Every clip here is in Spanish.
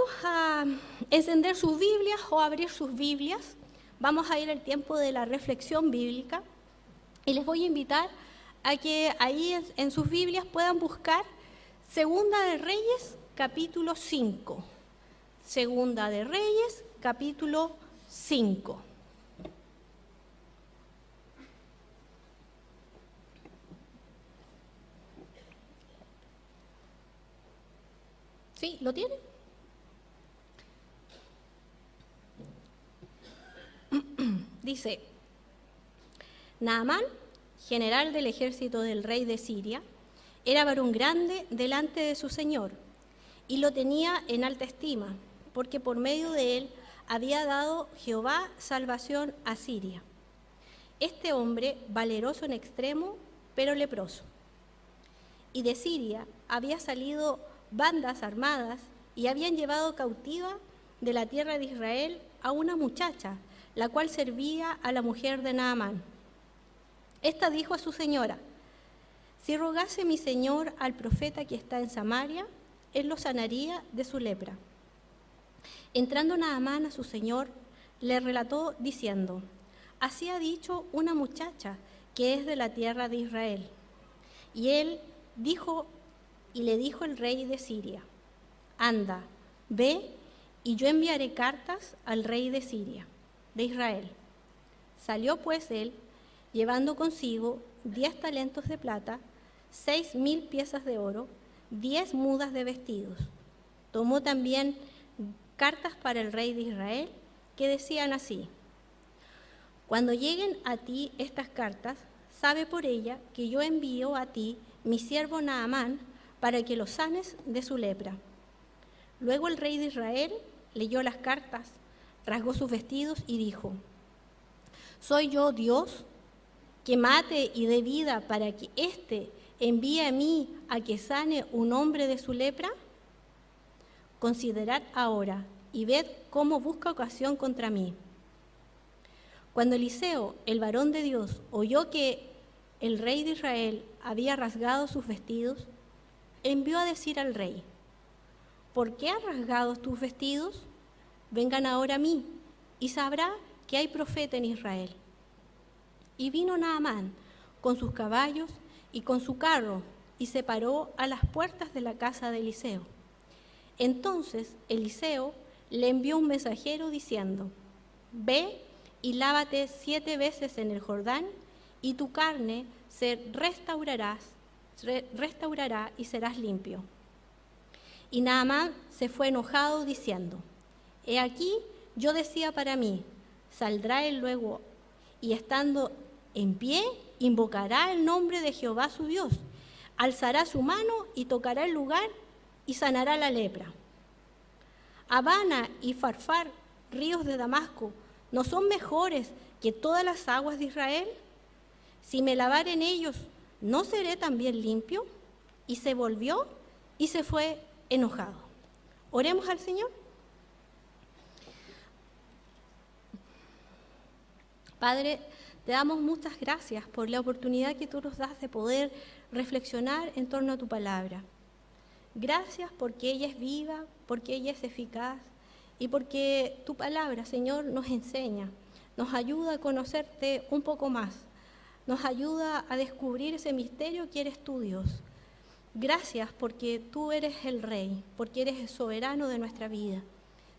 Vamos a encender sus Biblias o abrir sus Biblias. Vamos a ir al tiempo de la reflexión bíblica y les voy a invitar a que ahí en sus Biblias puedan buscar Segunda de Reyes, capítulo 5. Segunda de Reyes, capítulo 5. ¿Sí? ¿Lo tienen? Dice: Naamán, general del ejército del rey de Siria, era varón grande delante de su señor, y lo tenía en alta estima, porque por medio de él había dado Jehová salvación a Siria. Este hombre, valeroso en extremo, pero leproso. Y de Siria había salido bandas armadas, y habían llevado cautiva de la tierra de Israel a una muchacha, la cual servía a la mujer de Naamán. Esta dijo a su señora: si rogase mi señor al profeta que está en Samaria, él lo sanaría de su lepra. Entrando Naamán a su señor, le relató diciendo: así ha dicho una muchacha que es de la tierra de Israel. Y él dijo, y le dijo el rey de Siria: anda, ve, y yo enviaré cartas al rey de Siria, de Israel. Salió pues él, llevando consigo 10 talentos de plata, 6,000 piezas de oro, 10 mudas de vestidos. Tomó también cartas para el rey de Israel, que decían así: cuando lleguen a ti estas cartas, sabe por ella que yo envío a ti mi siervo Naamán, para que lo sanes de su lepra. Luego el rey de Israel leyó las cartas, rasgó sus vestidos y dijo: ¿soy yo Dios que mate y dé vida para que éste envíe a mí a que sane un hombre de su lepra? Considerad ahora y ved cómo busca ocasión contra mí. Cuando Eliseo, el varón de Dios, oyó que el rey de Israel había rasgado sus vestidos, envió a decir al rey: ¿por qué has rasgado tus vestidos? Vengan ahora a mí, y sabrá que hay profeta en Israel. Y vino Naamán con sus caballos y con su carro, y se paró a las puertas de la casa de Eliseo. Entonces Eliseo le envió un mensajero diciendo: ve y lávate 7 veces en el Jordán, y tu carne se restaurará y serás limpio. Y Naamán se fue enojado diciendo: he aquí, yo decía para mí, saldrá él luego, y estando en pie, invocará el nombre de Jehová su Dios, alzará su mano y tocará el lugar y sanará la lepra. Abana y Farfar, ríos de Damasco, ¿no son mejores que todas las aguas de Israel? Si me lavare en ellos, ¿no seré también limpio? Y se volvió y se fue enojado. Oremos al Señor. Padre, te damos muchas gracias por la oportunidad que tú nos das de poder reflexionar en torno a tu palabra. Gracias porque ella es viva, porque ella es eficaz y porque tu palabra, Señor, nos enseña, nos ayuda a conocerte un poco más, nos ayuda a descubrir ese misterio que eres tú, Dios. Gracias porque tú eres el Rey, porque eres el soberano de nuestra vida.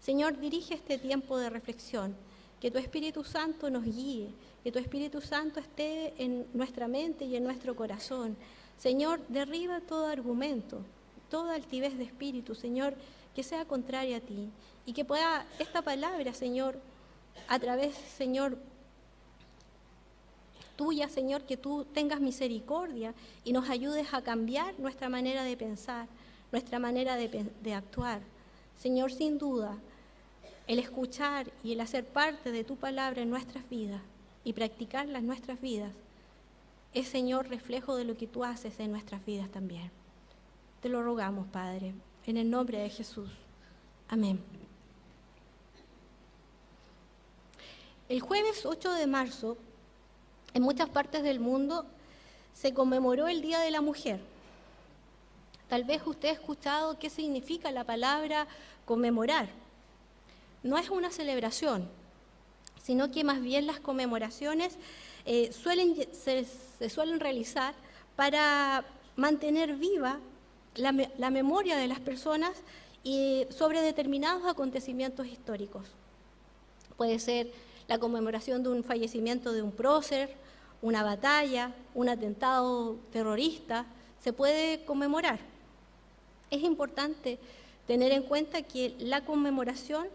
Señor, dirige este tiempo de reflexión, que tu Espíritu Santo nos guíe, que tu Espíritu Santo esté en nuestra mente y en nuestro corazón. Señor, derriba todo argumento, toda altivez de espíritu, Señor, que sea contraria a ti, y que pueda esta palabra, Señor, a través, Señor, tuya, Señor, que tú tengas misericordia y nos ayudes a cambiar nuestra manera de pensar, nuestra manera de actuar. Señor, sin duda, el escuchar y el hacer parte de tu palabra en nuestras vidas y practicarla en nuestras vidas es, Señor, reflejo de lo que tú haces en nuestras vidas también. Te lo rogamos, Padre, en el nombre de Jesús. Amén. El jueves 8 de marzo, en muchas partes del mundo, se conmemoró el Día de la Mujer. Tal vez usted ha escuchado qué significa la palabra conmemorar. No es una celebración, sino que más bien las conmemoraciones se suelen realizar para mantener viva la memoria de las personas sobre determinados acontecimientos históricos. Puede ser la conmemoración de un fallecimiento de un prócer, una batalla, un atentado terrorista, se puede conmemorar. Es importante tener en cuenta que la conmemoración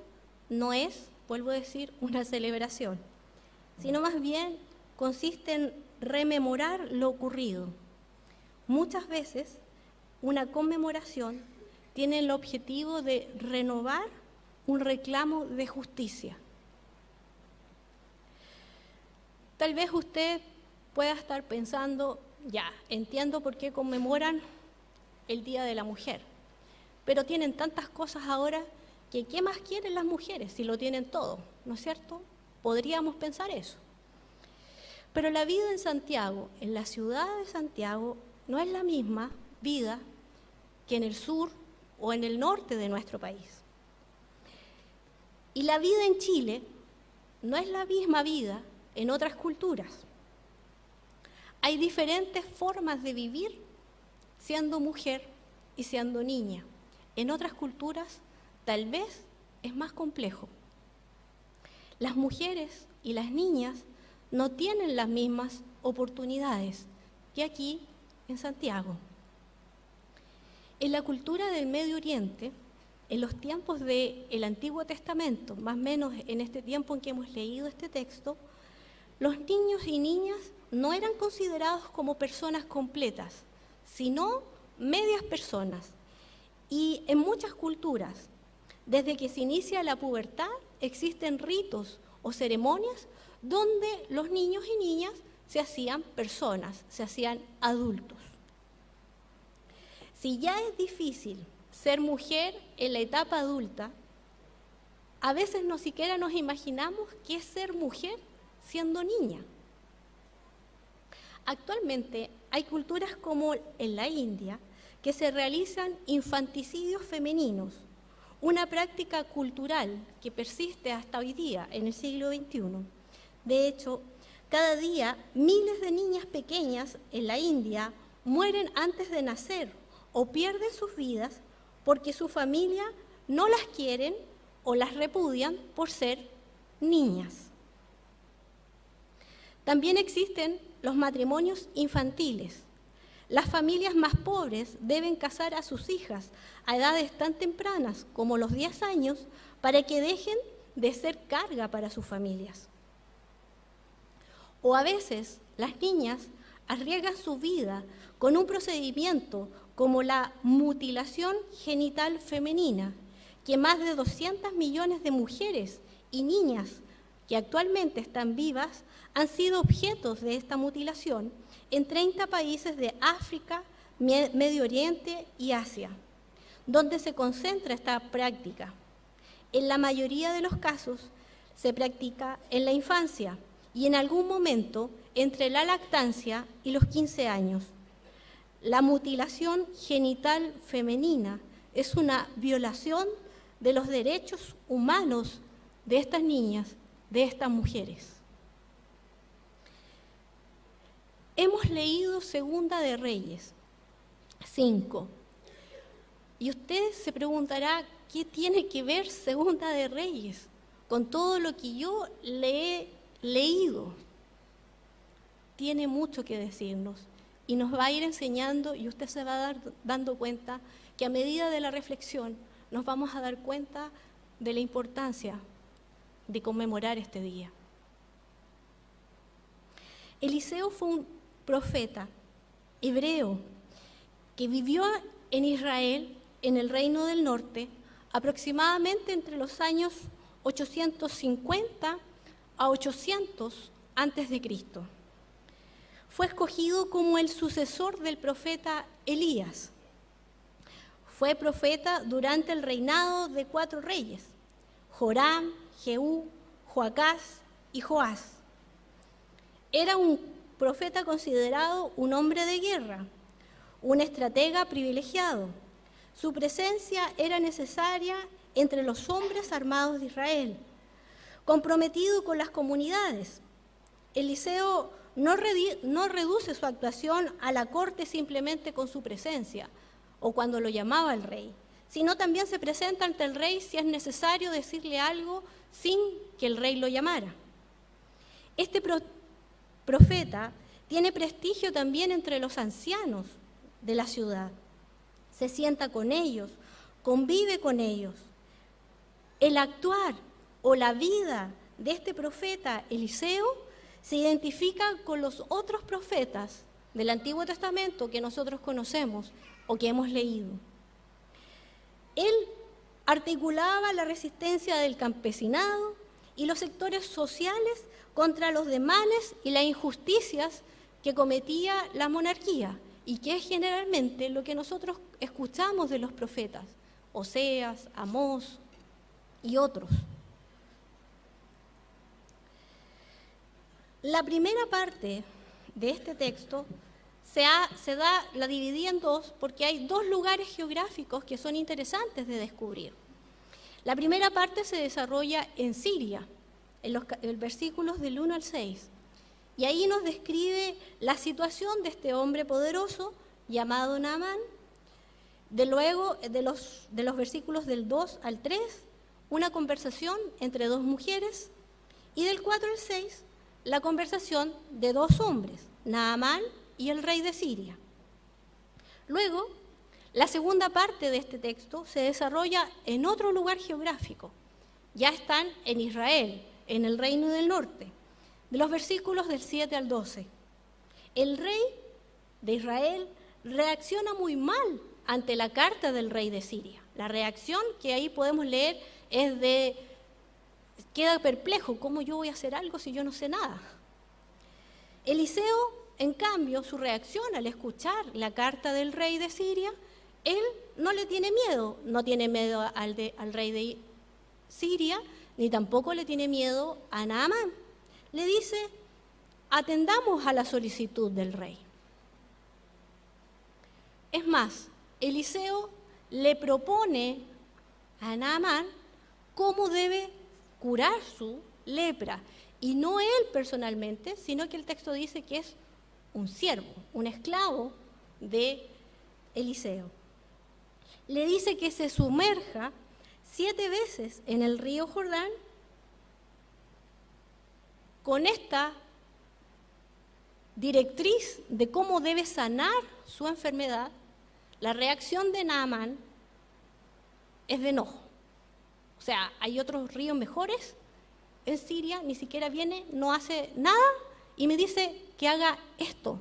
no es, vuelvo a decir, una celebración, sino más bien consiste en rememorar lo ocurrido. Muchas veces una conmemoración tiene el objetivo de renovar un reclamo de justicia. Tal vez usted pueda estar pensando, ya, entiendo por qué conmemoran el Día de la Mujer, pero tienen tantas cosas ahora que ¿qué más quieren las mujeres si lo tienen todo? ¿No es cierto? Podríamos pensar eso. Pero la vida en Santiago, en la ciudad de Santiago, no es la misma vida que en el sur o en el norte de nuestro país. Y la vida en Chile no es la misma vida en otras culturas. Hay diferentes formas de vivir siendo mujer y siendo niña. En otras culturas tal vez es más complejo. Las mujeres y las niñas no tienen las mismas oportunidades que aquí en Santiago. En la cultura del Medio Oriente, en los tiempos del Antiguo Testamento, más o menos en este tiempo en que hemos leído este texto, los niños y niñas no eran considerados como personas completas, sino medias personas. Y en muchas culturas, desde que se inicia la pubertad, existen ritos o ceremonias donde los niños y niñas se hacían personas, se hacían adultos. Si ya es difícil ser mujer en la etapa adulta, a veces no siquiera nos imaginamos qué es ser mujer siendo niña. Actualmente hay culturas como en la India que se realizan infanticidios femeninos, una práctica cultural que persiste hasta hoy día, en el siglo XXI. De hecho, cada día miles de niñas pequeñas en la India mueren antes de nacer o pierden sus vidas porque su familia no las quieren o las repudian por ser niñas. También existen los matrimonios infantiles. Las familias más pobres deben casar a sus hijas a edades tan tempranas como los 10 años para que dejen de ser carga para sus familias. O a veces las niñas arriesgan su vida con un procedimiento como la mutilación genital femenina, que más de 200 millones de mujeres y niñas que actualmente están vivas han sido objetos de esta mutilación en 30 países de África, Medio Oriente y Asia, donde se concentra esta práctica. En la mayoría de los casos se practica en la infancia y en algún momento entre la lactancia y los 15 años. La mutilación genital femenina es una violación de los derechos humanos de estas niñas, de estas mujeres. Hemos leído Segunda de Reyes 5 y usted se preguntará qué tiene que ver Segunda de Reyes con todo lo que yo le he leído. Tiene mucho que decirnos y nos va a ir enseñando y usted se va a dando cuenta que a medida de la reflexión nos vamos a dar cuenta de la importancia de conmemorar este día. Eliseo fue un profeta hebreo que vivió en Israel, en el Reino del Norte, aproximadamente entre los años 850 a 800 a.C. Fue escogido como el sucesor del profeta Elías. Fue profeta durante el reinado de 4 reyes, Joram, Jehú, Joacás y Joás. Era un profeta considerado un hombre de guerra, un estratega privilegiado. Su presencia era necesaria entre los hombres armados de Israel, comprometido con las comunidades. Eliseo no reduce su actuación a la corte simplemente con su presencia o cuando lo llamaba el rey, sino también se presenta ante el rey si es necesario decirle algo sin que el rey lo llamara. Este profeta tiene prestigio también entre los ancianos de la ciudad. Se sienta con ellos, convive con ellos. El actuar o la vida de este profeta Eliseo se identifica con los otros profetas del Antiguo Testamento que nosotros conocemos o que hemos leído. Él articulaba la resistencia del campesinado y los sectores sociales contra los desmanes y las injusticias que cometía la monarquía, y que es generalmente lo que nosotros escuchamos de los profetas, Oseas, Amós y otros. La primera parte de este texto la dividí en dos porque hay dos lugares geográficos que son interesantes de descubrir. La primera parte se desarrolla en Siria, en los versículos del 1 al 6, y ahí nos describe la situación de este hombre poderoso llamado Naamán. Luego, de los versículos del 2 al 3, una conversación entre dos mujeres, y del 4 al 6, la conversación de dos hombres, Naamán y el rey de Siria. Luego, la segunda parte de este texto se desarrolla en otro lugar geográfico. Ya están en Israel, en el reino del norte, de los versículos del 7 al 12. El rey de Israel reacciona muy mal ante la carta del rey de Siria. La reacción que ahí podemos leer es queda perplejo, ¿cómo yo voy a hacer algo si yo no sé nada? Eliseo, en cambio, su reacción al escuchar la carta del rey de Siria, él no le tiene miedo, no tiene miedo al rey de Siria, ni tampoco le tiene miedo a Naamán. Le dice, atendamos a la solicitud del rey. Es más, Eliseo le propone a Naamán cómo debe curar su lepra, y no él personalmente, sino que el texto dice que es un siervo, un esclavo de Eliseo. Le dice que se sumerja 7 veces en el río Jordán. Con esta directriz de cómo debe sanar su enfermedad, la reacción de Naamán es de enojo. O sea, hay otros ríos mejores en Siria, ni siquiera viene, no hace nada y me dice que haga esto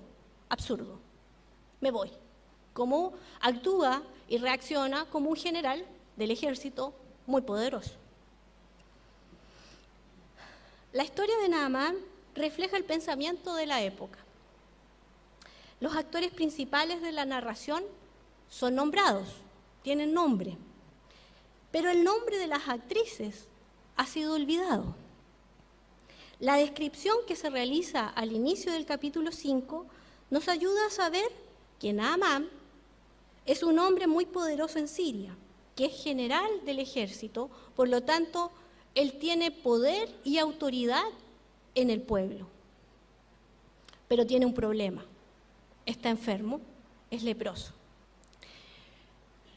absurdo. Me voy. Cómo actúa y reacciona como un general del ejército muy poderoso. La historia de Naamán refleja el pensamiento de la época. Los actores principales de la narración son nombrados, tienen nombre, pero el nombre de las actrices ha sido olvidado. La descripción que se realiza al inicio del capítulo 5 nos ayuda a saber que Naamán es un hombre muy poderoso en Siria, que es general del ejército, por lo tanto, él tiene poder y autoridad en el pueblo. Pero tiene un problema, está enfermo, es leproso.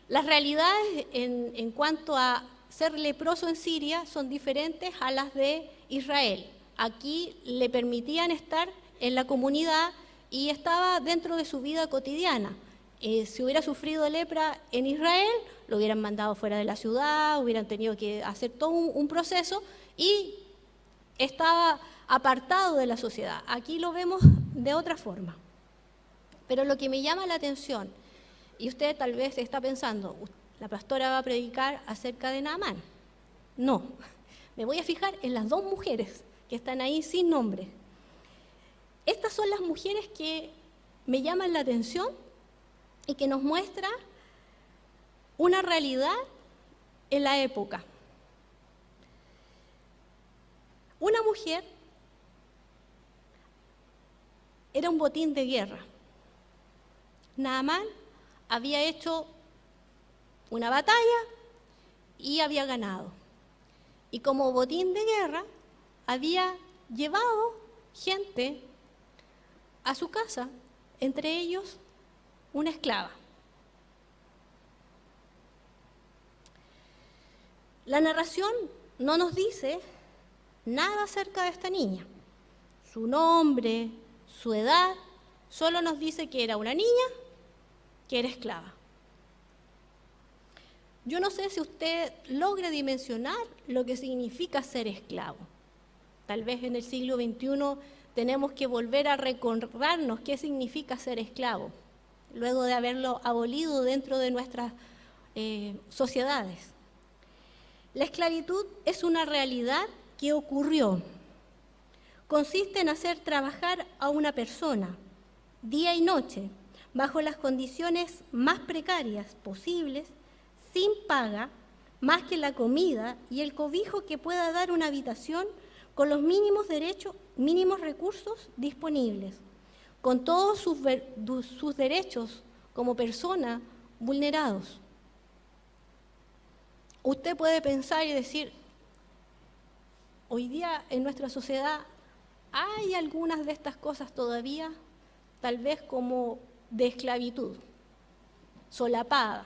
Las realidades en cuanto a ser leproso en Siria son diferentes a las de Israel. Aquí le permitían estar en la comunidad y estaba dentro de su vida cotidiana. Si hubiera sufrido lepra en Israel, lo hubieran mandado fuera de la ciudad, hubieran tenido que hacer todo un proceso y estaba apartado de la sociedad. Aquí lo vemos de otra forma. Pero lo que me llama la atención, y usted tal vez está pensando, la pastora va a predicar acerca de Naamán. No, me voy a fijar en las dos mujeres que están ahí sin nombre. Estas son las mujeres que me llaman la atención y que nos muestran una realidad en la época. Una mujer era un botín de guerra. Naamán había hecho una batalla y había ganado. Y como botín de guerra, había llevado gente a su casa, entre ellos una esclava. La narración no nos dice nada acerca de esta niña, su nombre, su edad, solo nos dice que era una niña, que era esclava. Yo no sé si usted logra dimensionar lo que significa ser esclavo. Tal vez en el siglo XXI tenemos que volver a recordarnos qué significa ser esclavo, luego de haberlo abolido dentro de nuestras sociedades. La esclavitud es una realidad que ocurrió. Consiste en hacer trabajar a una persona día y noche bajo las condiciones más precarias posibles, sin paga, más que la comida y el cobijo que pueda dar una habitación, con los mínimos recursos disponibles, con todos sus derechos como persona vulnerados. Usted puede pensar y decir, hoy día en nuestra sociedad hay algunas de estas cosas todavía, tal vez como de esclavitud, solapada.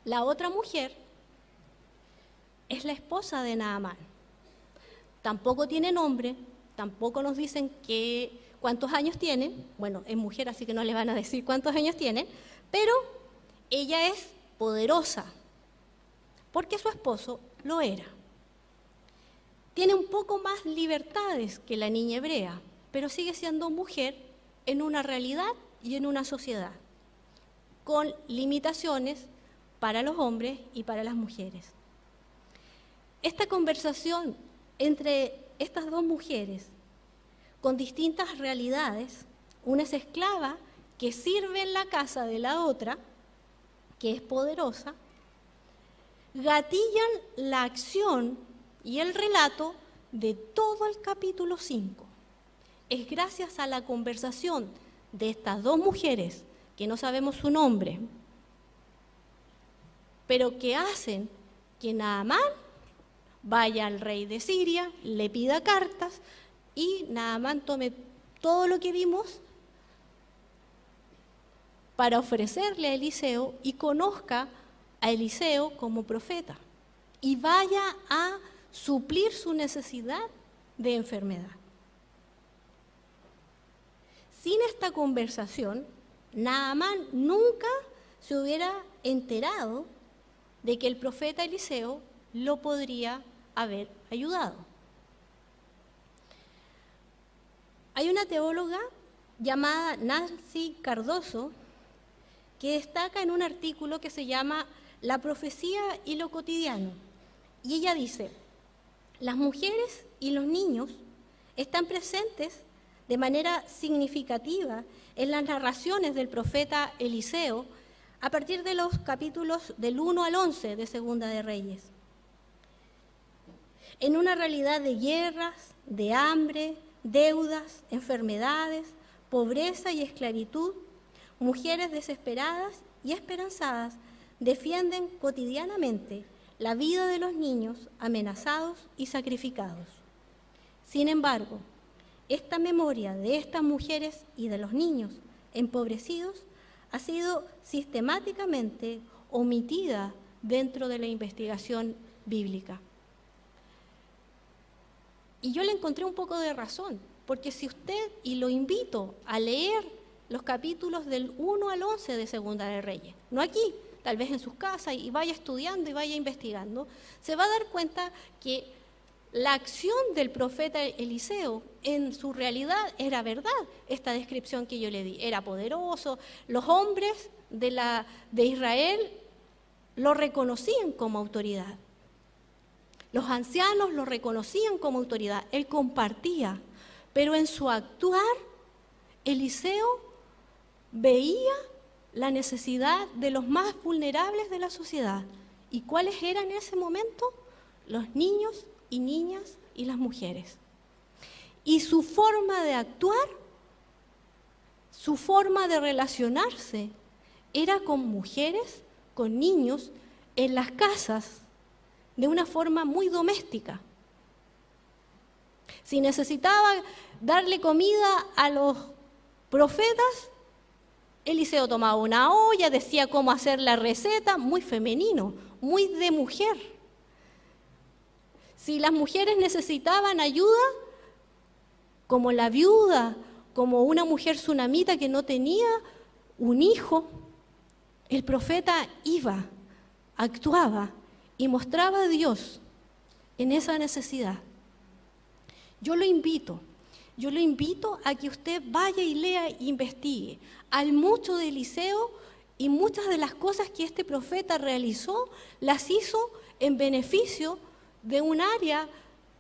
La otra mujer es la esposa de Naamán. Tampoco tiene nombre, tampoco nos dicen cuántos años tiene. Bueno, es mujer, así que no le van a decir cuántos años tiene, pero ella es poderosa, porque su esposo lo era. Tiene un poco más libertades que la niña hebrea, pero sigue siendo mujer en una realidad y en una sociedad, con limitaciones para los hombres y para las mujeres. Esta conversación entre estas dos mujeres, con distintas realidades, una es esclava que sirve en la casa de la otra, que es poderosa, gatillan la acción y el relato de todo el capítulo 5. Es gracias a la conversación de estas dos mujeres, que no sabemos su nombre, pero que hacen que Naamán vaya al rey de Siria, le pida cartas y Naamán tome todo lo que vimos para ofrecerle a Eliseo y conozca a Eliseo como profeta y vaya a suplir su necesidad de enfermedad. Sin esta conversación, Naamán nunca se hubiera enterado de que el profeta Eliseo lo podría haber ayudado. Hay una teóloga llamada Nancy Cardoso que destaca en un artículo que se llama La profecía y lo cotidiano. Y ella dice, las mujeres y los niños están presentes de manera significativa en las narraciones del profeta Eliseo a partir de los capítulos del 1 al 11 de Segunda de Reyes. En una realidad de guerras, de hambre, deudas, enfermedades, pobreza y esclavitud, mujeres desesperadas y esperanzadas defienden cotidianamente la vida de los niños amenazados y sacrificados. Sin embargo, esta memoria de estas mujeres y de los niños empobrecidos ha sido sistemáticamente omitida dentro de la investigación bíblica. Y yo le encontré un poco de razón, porque si usted, y lo invito a leer los capítulos del 1 al 11 de Segunda de Reyes, no aquí, tal vez en sus casas, y vaya estudiando y vaya investigando, se va a dar cuenta que la acción del profeta Eliseo en su realidad era verdad. Esta descripción que yo le di, era poderoso, los hombres de Israel lo reconocían como autoridad. Los ancianos lo reconocían como autoridad, él compartía, pero en su actuar, Eliseo veía la necesidad de los más vulnerables de la sociedad. ¿Y cuáles eran en ese momento? Los niños y niñas y las mujeres. Y su forma de actuar su forma de relacionarse era con mujeres, con niños, en las casas, de una forma muy doméstica. Si necesitaba darle comida a los profetas, Eliseo tomaba una olla, decía cómo hacer la receta, muy femenino, muy de mujer. Si las mujeres necesitaban ayuda, como la viuda, como una mujer sunamita que no tenía un hijo, el profeta iba, actuaba y mostraba a Dios en esa necesidad. Yo lo invito a que usted vaya y lea e investigue. Hay mucho de Eliseo y muchas de las cosas que este profeta realizó, las hizo en beneficio de un área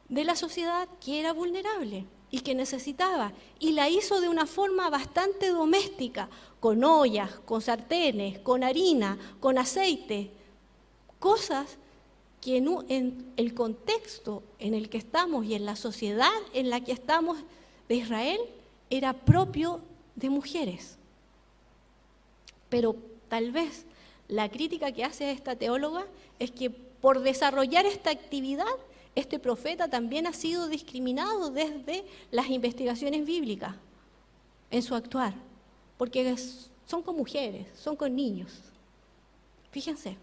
de la sociedad que era vulnerable y que necesitaba. Y la hizo de una forma bastante doméstica, con ollas, con sartenes, con harina, con aceite, cosas que en el contexto en el que estamos y en la sociedad en la que estamos de Israel, era propio de mujeres. Pero tal vez la crítica que hace esta teóloga es que por desarrollar esta actividad, este profeta también ha sido discriminado desde las investigaciones bíblicas en su actuar, porque son con mujeres, son con niños. Fíjense.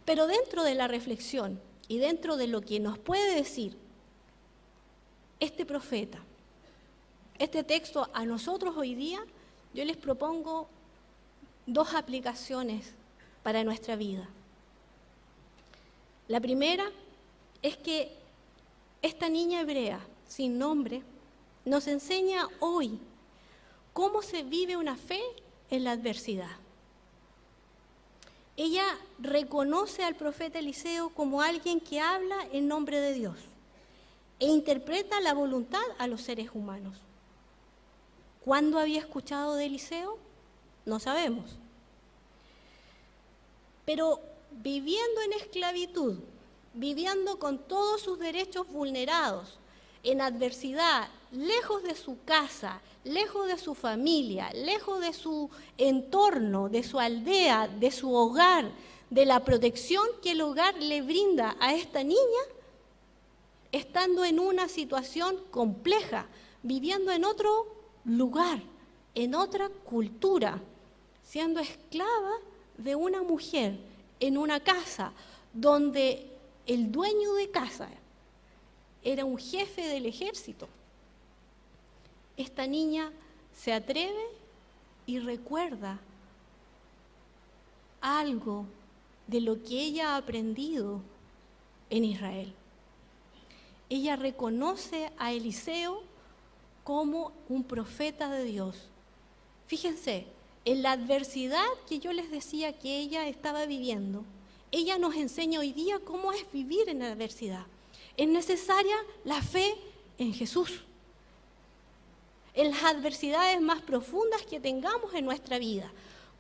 Pero dentro de la reflexión y dentro de lo que nos puede decir este profeta, este texto a nosotros hoy día, yo les propongo dos aplicaciones para nuestra vida. La primera es que esta niña hebrea sin nombre nos enseña hoy cómo se vive una fe en la adversidad. Ella reconoce al profeta Eliseo como alguien que habla en nombre de Dios e interpreta la voluntad a los seres humanos. ¿Cuándo había escuchado de Eliseo? No sabemos. Pero viviendo en esclavitud, viviendo con todos sus derechos vulnerados, en adversidad, lejos de su casa, lejos de su familia, lejos de su entorno, de su aldea, de su hogar, de la protección que el hogar le brinda a esta niña, estando en una situación compleja, viviendo en otro lugar, en otra cultura, siendo esclava de una mujer en una casa donde el dueño de casa era un jefe del ejército. Esta niña se atreve y recuerda algo de lo que ella ha aprendido en Israel. Ella reconoce a Eliseo como un profeta de Dios. Fíjense, en la adversidad que yo les decía que ella estaba viviendo, ella nos enseña hoy día cómo es vivir en la adversidad. Es necesaria la fe en Jesús. En las adversidades más profundas que tengamos en nuestra vida,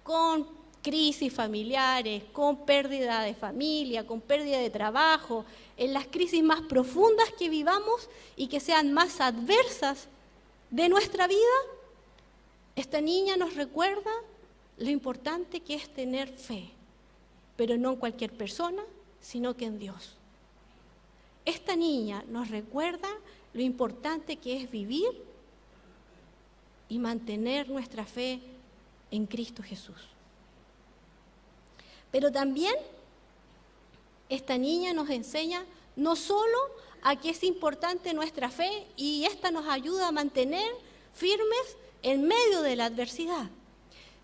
con crisis familiares, con pérdida de familia, con pérdida de trabajo, en las crisis más profundas que vivamos y que sean más adversas de nuestra vida, esta niña nos recuerda lo importante que es tener fe, pero no en cualquier persona, sino que en Dios. Esta niña nos recuerda lo importante que es vivir y mantener nuestra fe en Cristo Jesús. Pero también esta niña nos enseña no solo a que es importante nuestra fe y esta nos ayuda a mantener firmes en medio de la adversidad,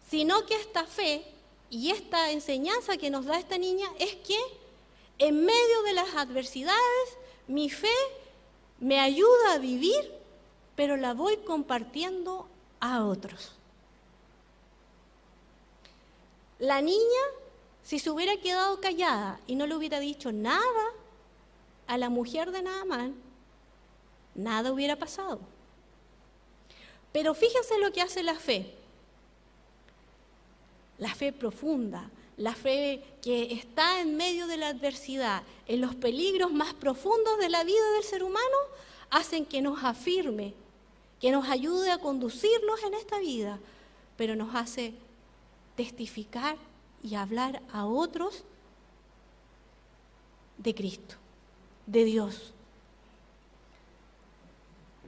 sino que esta fe y esta enseñanza que nos da esta niña es que en medio de las adversidades mi fe me ayuda a vivir, pero la voy compartiendo a otros. La niña, si se hubiera quedado callada y no le hubiera dicho nada a la mujer de Naamán, nada hubiera pasado. Pero fíjense lo que hace la fe profunda, la fe que está en medio de la adversidad, en los peligros más profundos de la vida del ser humano, hacen que nos afirme que nos ayude a conducirnos en esta vida, pero nos hace testificar y hablar a otros de Cristo, de Dios.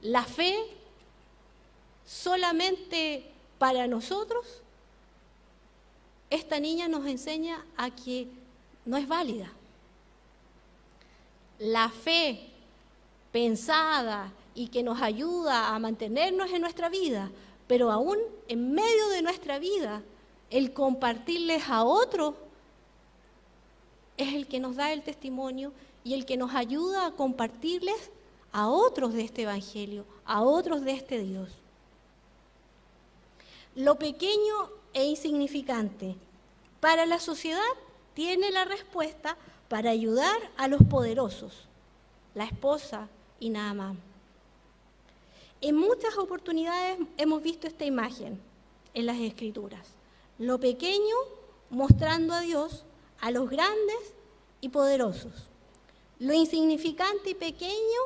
La fe solamente para nosotros, esta niña nos enseña a que no es válida. La fe pensada y que nos ayuda a mantenernos en nuestra vida, pero aún en medio de nuestra vida, el compartirles a otros es el que nos da el testimonio y el que nos ayuda a compartirles a otros de este evangelio, a otros de este Dios. Lo pequeño e insignificante para la sociedad tiene la respuesta para ayudar a los poderosos, la esposa y Naamán. En muchas oportunidades hemos visto esta imagen en las Escrituras. Lo pequeño mostrando a Dios, a los grandes y poderosos. Lo insignificante y pequeño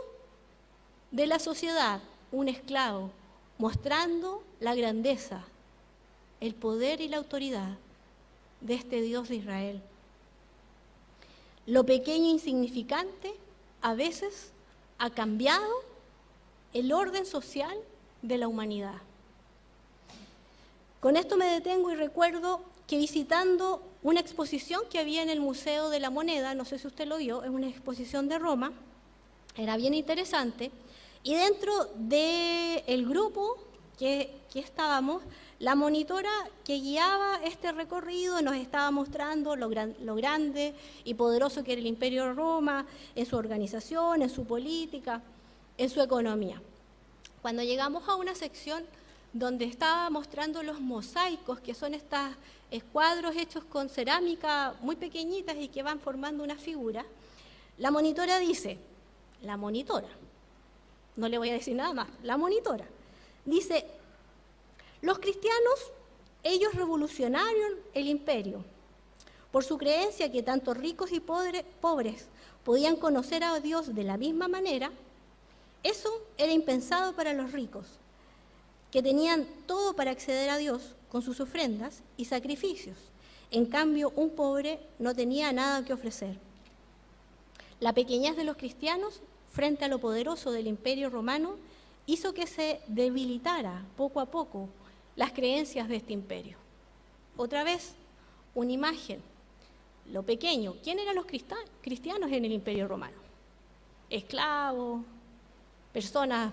de la sociedad, un esclavo, mostrando la grandeza, el poder y la autoridad de este Dios de Israel. Lo pequeño e insignificante a veces ha cambiado el orden social de la humanidad. Con esto me detengo y recuerdo que visitando una exposición que había en el Museo de la Moneda, no sé si usted lo vio, es una exposición de Roma, era bien interesante, y dentro del grupo que estábamos, la monitora que guiaba este recorrido nos estaba mostrando lo grande y poderoso que era el Imperio de Roma, en su organización, en su política, en su economía. Cuando llegamos a una sección donde estaba mostrando los mosaicos, que son estos cuadros hechos con cerámica muy pequeñitas y que van formando una figura, la monitora dice, no le voy a decir nada más, la monitora dice, los cristianos, ellos revolucionaron el imperio por su creencia que tanto ricos y pobres podían conocer a Dios de la misma manera. Eso era impensado para los ricos, que tenían todo para acceder a Dios con sus ofrendas y sacrificios. En cambio, un pobre no tenía nada que ofrecer. La pequeñez de los cristianos frente a lo poderoso del Imperio Romano hizo que se debilitara poco a poco las creencias de este imperio. Otra vez, una imagen, lo pequeño. ¿Quién eran los cristianos en el Imperio Romano? Esclavos, personas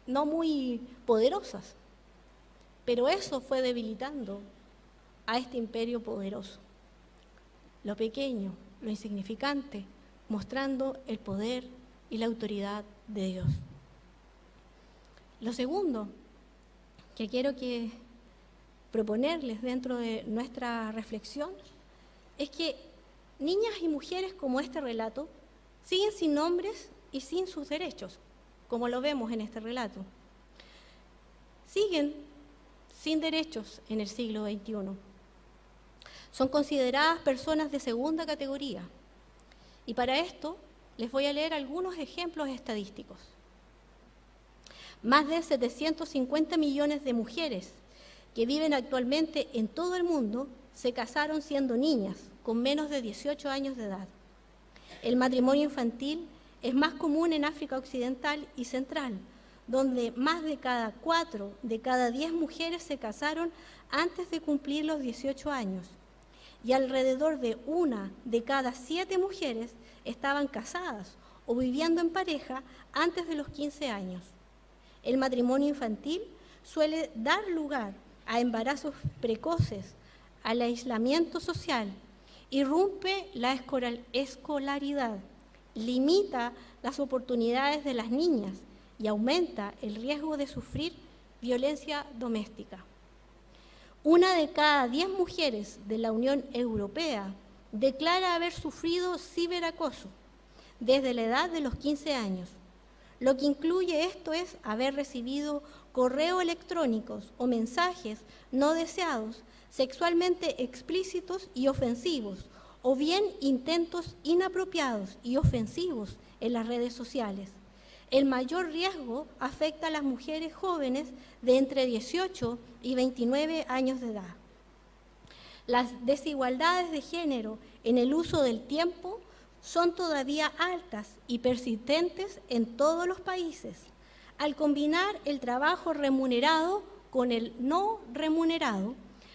no muy poderosas, pero eso fue debilitando a este imperio poderoso. Lo pequeño, lo insignificante, mostrando el poder y la autoridad de Dios. Lo segundo que quiero proponerles dentro de nuestra reflexión es que niñas y mujeres como este relato siguen sin nombres y sin sus derechos, como lo vemos en este relato. Siguen sin derechos en el siglo XXI. Son consideradas personas de segunda categoría. Y para esto les voy a leer algunos ejemplos estadísticos. Más de 750 millones de mujeres que viven actualmente en todo el mundo se casaron siendo niñas, con menos de 18 años de edad. El matrimonio infantil es más común en África Occidental y Central, donde más de cada 4 de cada 10 mujeres se casaron antes de cumplir los 18 años, y alrededor de 1 de cada 7 mujeres estaban casadas o viviendo en pareja antes de los 15 años. El matrimonio infantil suele dar lugar a embarazos precoces, al aislamiento social, irrumpe la escolaridad, limita las oportunidades de las niñas y aumenta el riesgo de sufrir violencia doméstica. 1 de cada 10 mujeres de la Unión Europea declara haber sufrido ciberacoso desde la edad de los 15 años. Lo que incluye esto es haber recibido correos electrónicos o mensajes no deseados, sexualmente explícitos y ofensivos, o bien intentos inapropiados y ofensivos en las redes sociales. El mayor riesgo afecta a las mujeres jóvenes de entre 18 y 29 años de edad. Las desigualdades de género en el uso del tiempo son todavía altas y persistentes en todos los países. Al combinar el trabajo remunerado con el no remunerado,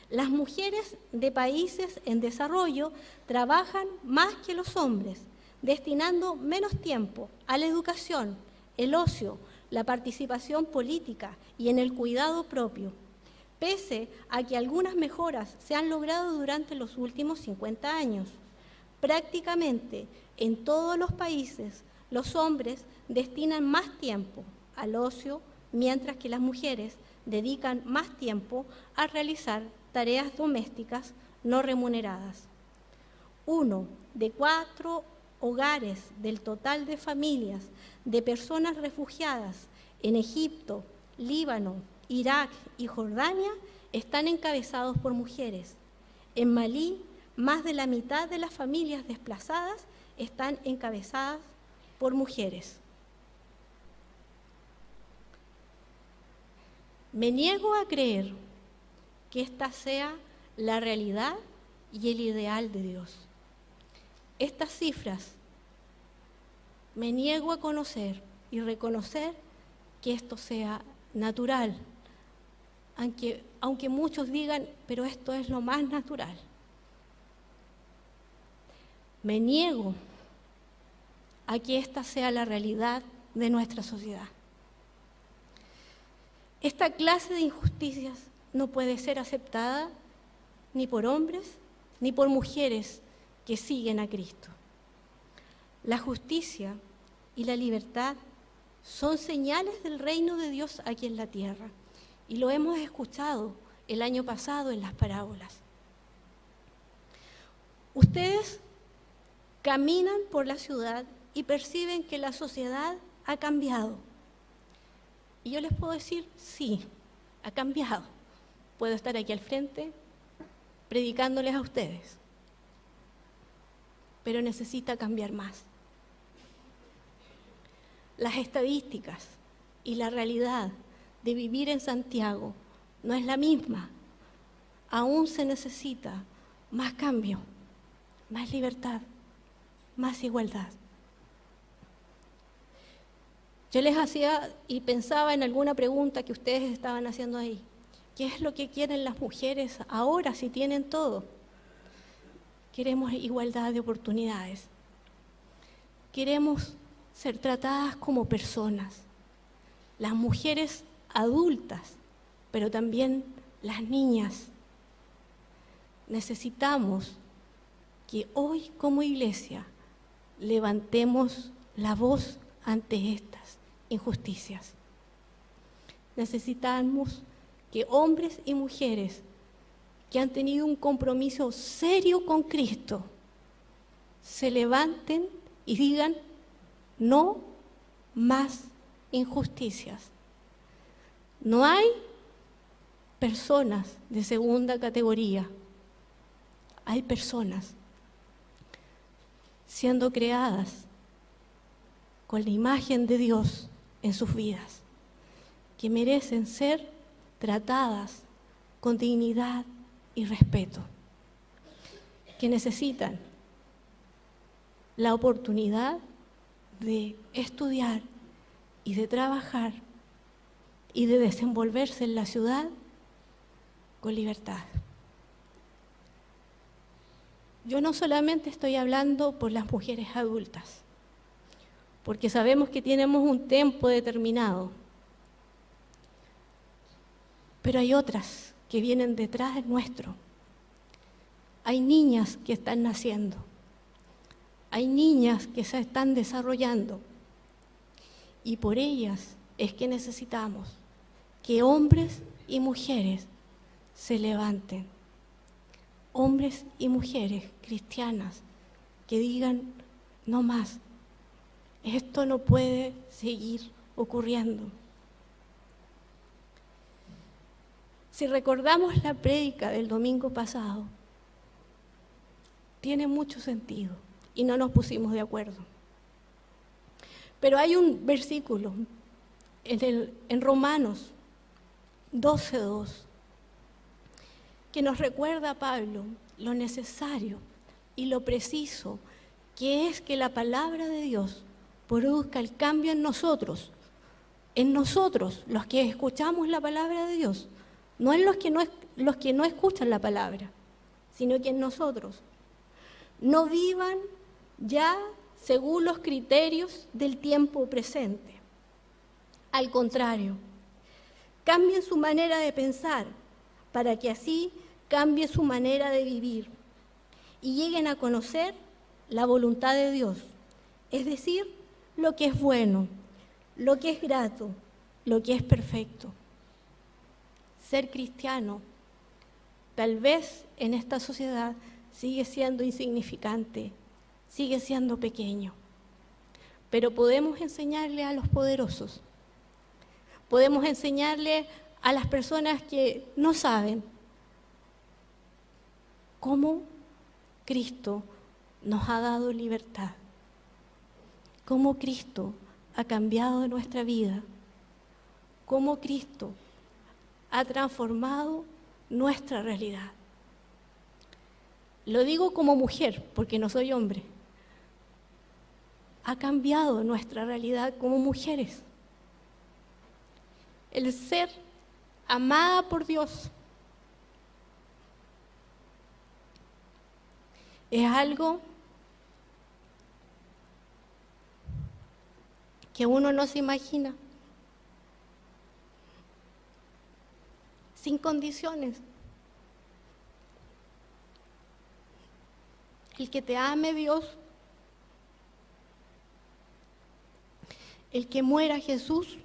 las mujeres de países en desarrollo trabajan más que los hombres, destinando menos tiempo a la educación, el ocio, la participación política y en el cuidado propio. Pese a que algunas mejoras se han logrado durante los últimos 50 años, prácticamente en todos los países los hombres destinan más tiempo al ocio, mientras que las mujeres dedican más tiempo a realizar tareas domésticas no remuneradas. 1 de 4 hogares del total de familias de personas refugiadas en Egipto, Líbano, Irak y Jordania están encabezados por mujeres. En Malí, más de la mitad de las familias desplazadas están encabezadas por mujeres. Me niego a creer que esta sea la realidad y el ideal de Dios. Estas cifras me niego a conocer y reconocer que esto sea natural, aunque muchos digan, pero esto es lo más natural. Me niego a que esta sea la realidad de nuestra sociedad. Esta clase de injusticias no puede ser aceptada ni por hombres ni por mujeres que siguen a Cristo. La justicia y la libertad son señales del reino de Dios aquí en la tierra, y lo hemos escuchado el año pasado en las parábolas. Ustedes caminan por la ciudad y perciben que la sociedad ha cambiado. Y yo les puedo decir, sí, ha cambiado. Puedo estar aquí al frente predicándoles a ustedes, pero necesita cambiar más. Las estadísticas y la realidad de vivir en Santiago no es la misma. Aún se necesita más cambio, más libertad, más igualdad. Yo les hacía y pensaba en alguna pregunta que ustedes estaban haciendo ahí. ¿Qué es lo que quieren las mujeres ahora si tienen todo? Queremos igualdad de oportunidades. Queremos ser tratadas como personas. Las mujeres adultas, pero también las niñas. Necesitamos que hoy como iglesia levantemos la voz ante estas injusticias. Necesitamos que hombres y mujeres que han tenido un compromiso serio con Cristo se levanten y digan: no más injusticias. No hay personas de segunda categoría, hay personas siendo creadas con la imagen de Dios en sus vidas, que merecen ser tratadas con dignidad y respeto, que necesitan la oportunidad de estudiar y de trabajar y de desenvolverse en la ciudad con libertad. Yo no solamente estoy hablando por las mujeres adultas, porque sabemos que tenemos un tiempo determinado, pero hay otras que vienen detrás de nuestro. Hay niñas que están naciendo, hay niñas que se están desarrollando, y por ellas es que necesitamos que hombres y mujeres se levanten, hombres y mujeres cristianas que digan: no más, esto no puede seguir ocurriendo. Si recordamos la prédica del domingo pasado, tiene mucho sentido y no nos pusimos de acuerdo. Pero hay un versículo en Romanos 12:2 que nos recuerda a Pablo lo necesario y lo preciso que es que la palabra de Dios produzca el cambio en nosotros, los que escuchamos la palabra de Dios, no en los que no escuchan la palabra, sino que en nosotros. No vivan ya según los criterios del tiempo presente. Al contrario, cambien su manera de pensar para que así cambie su manera de vivir y lleguen a conocer la voluntad de Dios, es decir, lo que es bueno, lo que es grato, lo que es perfecto. Ser cristiano, tal vez en esta sociedad, sigue siendo insignificante, sigue siendo pequeño, pero podemos enseñarle a los poderosos, podemos enseñarle a las personas que no saben cómo Cristo nos ha dado libertad, cómo Cristo ha cambiado nuestra vida, cómo Cristo ha transformado nuestra realidad. Lo digo como mujer, porque no soy hombre. Ha cambiado nuestra realidad como mujeres. El ser amada por Dios es algo que uno no se imagina. Sin condiciones. El que te ame Dios, el que muera Jesús,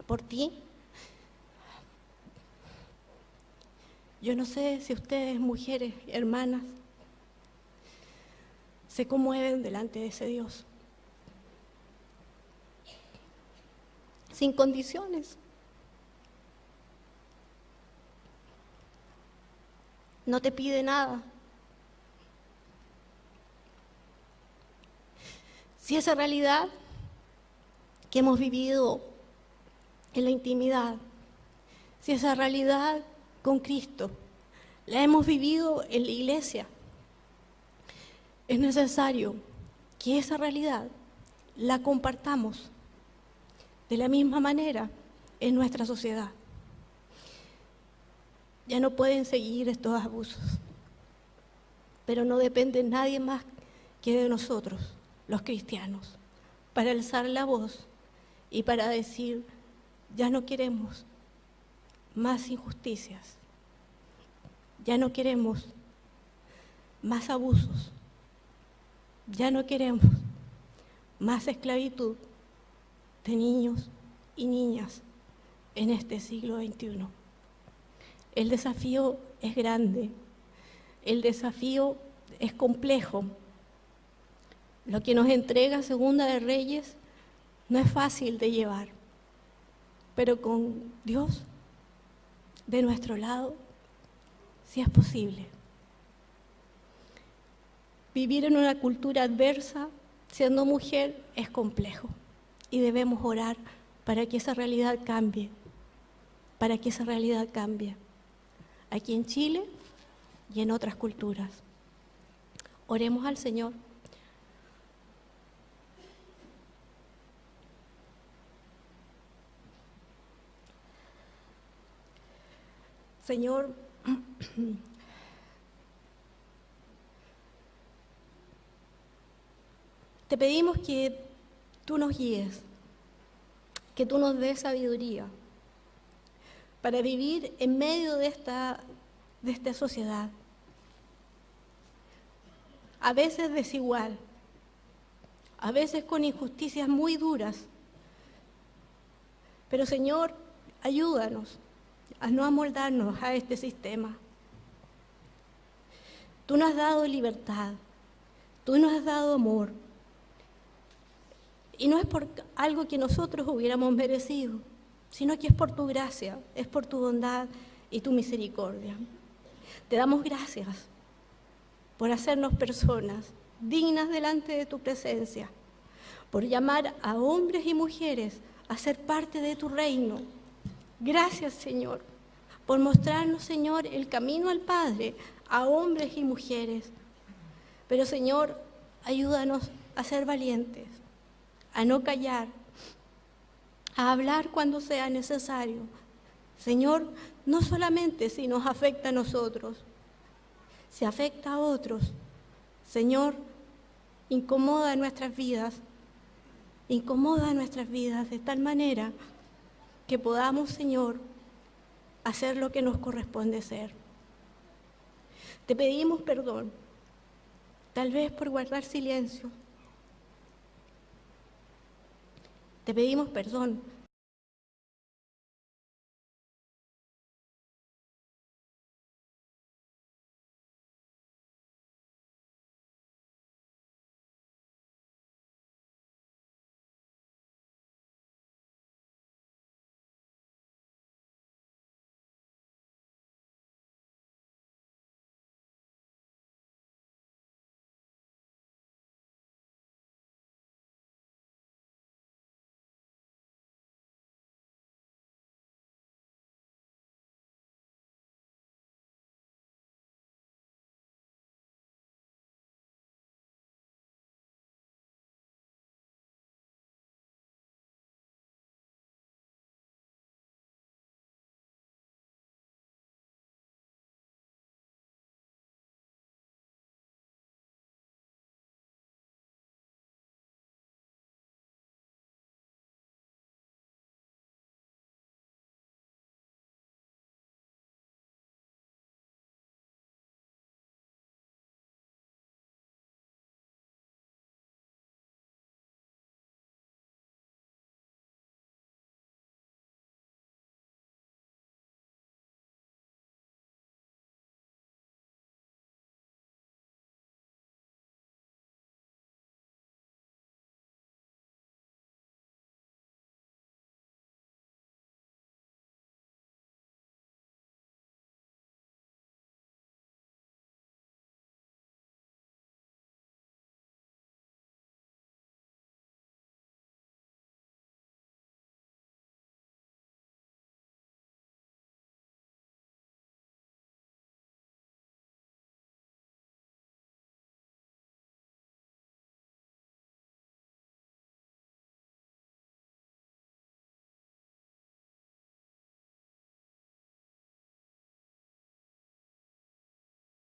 por ti. Yo no sé si ustedes, mujeres, hermanas, se conmueven delante de ese Dios. Sin condiciones. No te pide nada. Si esa realidad que hemos vivido en la intimidad, si esa realidad con Cristo la hemos vivido en la iglesia, es necesario que esa realidad la compartamos de la misma manera en nuestra sociedad. Ya no pueden seguir estos abusos, pero no depende de nadie más que de nosotros, los cristianos, para alzar la voz y para decir, ya no queremos más injusticias, ya no queremos más abusos, ya no queremos más esclavitud de niños y niñas en este siglo XXI. El desafío es grande, el desafío es complejo. Lo que nos entrega Segunda de Reyes no es fácil de llevar, pero con Dios de nuestro lado, sí es posible. Vivir en una cultura adversa, siendo mujer, es complejo y debemos orar para que esa realidad cambie, aquí en Chile y en otras culturas. Oremos al Señor. Señor, te pedimos que tú nos guíes, que tú nos des sabiduría para vivir en medio de esta sociedad, a veces desigual, a veces con injusticias muy duras. Pero Señor, ayúdanos a no amoldarnos a este sistema. Tú nos has dado libertad, tú nos has dado amor, y no es por algo que nosotros hubiéramos merecido, sino que es por tu gracia, es por tu bondad y tu misericordia. Te damos gracias por hacernos personas dignas delante de tu presencia, por llamar a hombres y mujeres a ser parte de tu reino. Gracias, Señor, por mostrarnos, Señor, el camino al Padre a hombres y mujeres. Pero, Señor, ayúdanos a ser valientes, a no callar, a hablar cuando sea necesario. Señor, no solamente si nos afecta a nosotros, si afecta a otros, Señor, incomoda nuestras vidas de tal manera que podamos, Señor, hacer lo que nos corresponde hacer. Te pedimos perdón, tal vez por guardar silencio. Te pedimos perdón